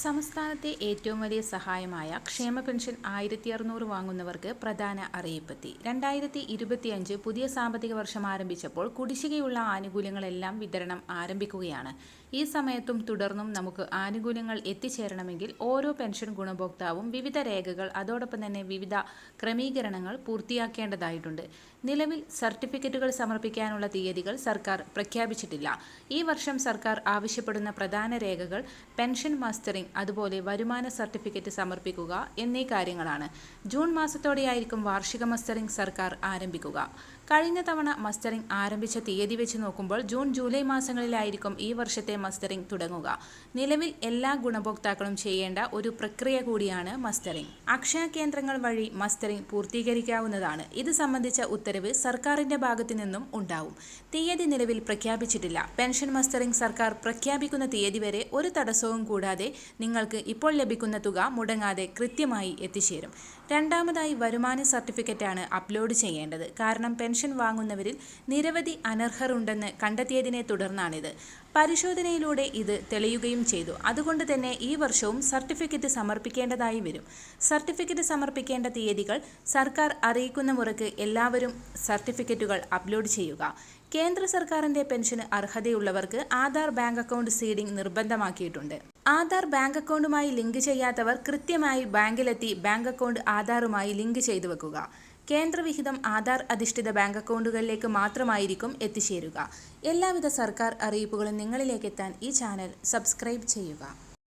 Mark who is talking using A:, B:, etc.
A: സംസ്ഥാനത്തെ ഏറ്റവും വലിയ സഹായമായ ക്ഷേമ പെൻഷൻ 1600 വാങ്ങുന്നവർക്ക് പ്രധാന അറിയിപ്പെത്തി. 2025 പുതിയ സാമ്പത്തിക വർഷം ആരംഭിച്ചപ്പോൾ കുടിശ്ശികയുള്ള ആനുകൂല്യങ്ങളെല്ലാം വിതരണം ആരംഭിക്കുകയാണ്. ഈ സമയത്തും തുടർന്നും നമുക്ക് ആനുകൂല്യങ്ങൾ എത്തിച്ചേരണമെങ്കിൽ ഓരോ പെൻഷൻ ഗുണഭോക്താവും വിവിധ രേഖകൾ അതോടൊപ്പം തന്നെ വിവിധ ക്രമീകരണങ്ങൾ പൂർത്തിയാക്കേണ്ടതായിട്ടുണ്ട്. നിലവിൽ സർട്ടിഫിക്കറ്റുകൾ സമർപ്പിക്കാനുള്ള തീയതികൾ സർക്കാർ പ്രഖ്യാപിച്ചിട്ടില്ല. ഈ വർഷം സർക്കാർ ആവശ്യപ്പെടുന്ന പ്രധാന രേഖകൾ പെൻഷൻ മസ്റ്ററിംഗ്, അതുപോലെ വരുമാന സർട്ടിഫിക്കറ്റ് സമർപ്പിക്കുക എന്നീ കാര്യങ്ങളാണ്. ജൂൺ മാസത്തോടെയായിരിക്കും വാർഷിക മസ്റ്ററിംഗ് സർക്കാർ ആരംഭിക്കുക. കഴിഞ്ഞ തവണ മസ്റ്ററിംഗ് ആരംഭിച്ച തീയതി വെച്ച് നോക്കുമ്പോൾ ജൂൺ ജൂലൈ മാസങ്ങളിലായിരിക്കും ഈ വർഷത്തെ മസ്റ്ററിംഗ് തുടങ്ങുക. നിലവിൽ എല്ലാ ഗുണഭോക്താക്കളും ചെയ്യേണ്ട ഒരു പ്രക്രിയ കൂടിയാണ് മസ്റ്ററിംഗ്. അക്ഷയ കേന്ദ്രങ്ങൾ വഴി മസ്റ്ററിംഗ് പൂർത്തീകരിക്കാവുന്നതാണ്. ഇത് സംബന്ധിച്ച ഉത്തരവ് സർക്കാരിന്റെ ഭാഗത്തു നിന്നും ഉണ്ടാവും. തീയതി നിലവിൽ പ്രഖ്യാപിച്ചിട്ടില്ല. പെൻഷൻ മസ്റ്ററിംഗ് സർക്കാർ പ്രഖ്യാപിക്കുന്ന തീയതി വരെ ഒരു തടസ്സവും കൂടാതെ നിങ്ങൾക്ക് ഇപ്പോൾ ലഭിക്കുന്ന തുക മുടങ്ങാതെ കൃത്യമായി എത്തിച്ചേരും. രണ്ടാമതായി വരുമാന സർട്ടിഫിക്കറ്റാണ് അപ്ലോഡ് ചെയ്യേണ്ടത്. കാരണം പെൻഷൻ വാങ്ങുന്നവരിൽ നിരവധി അനർഹർ ഉണ്ടെന്ന് കണ്ടെത്തിയതിനെ തുടർന്നാണിത്. പരിശോധനയിലൂടെ ഇത് തെളിയുകയും ചെയ്തു. അതുകൊണ്ട് തന്നെ ഈ വർഷവും സർട്ടിഫിക്കറ്റ് സമർപ്പിക്കേണ്ടതായി വരും. സർട്ടിഫിക്കറ്റ് സമർപ്പിക്കേണ്ട തീയതികൾ സർക്കാർ അറിയിക്കുന്ന മുറയ്ക്ക് എല്ലാവരും സർട്ടിഫിക്കറ്റുകൾ അപ്ലോഡ് ചെയ്യുക. കേന്ദ്ര സർക്കാരിന്റെ പെൻഷന് അർഹതയുള്ളവർക്ക് ആധാർ ബാങ്ക് അക്കൗണ്ട് സീഡിംഗ് നിർബന്ധമാക്കിയിട്ടുണ്ട്. ആധാർ ബാങ്ക് അക്കൗണ്ടുമായി ലിങ്ക് ചെയ്യാത്തവർ കൃത്യമായി ബാങ്കിലെത്തി ബാങ്ക് അക്കൗണ്ട് ആധാറുമായി ലിങ്ക് ചെയ്തു വെക്കുക. കേന്ദ്രവിഹിതം ആധാർ അധിഷ്ഠിത ബാങ്ക് അക്കൗണ്ടുകളിലേക്ക് മാത്രമായിരിക്കും എത്തിച്ചേരുക. എല്ലാവിധ സർക്കാർ അറിയിപ്പുകളും നിങ്ങളിലേക്ക് എത്താൻ ഈ ചാനൽ സബ്സ്ക്രൈബ് ചെയ്യുക.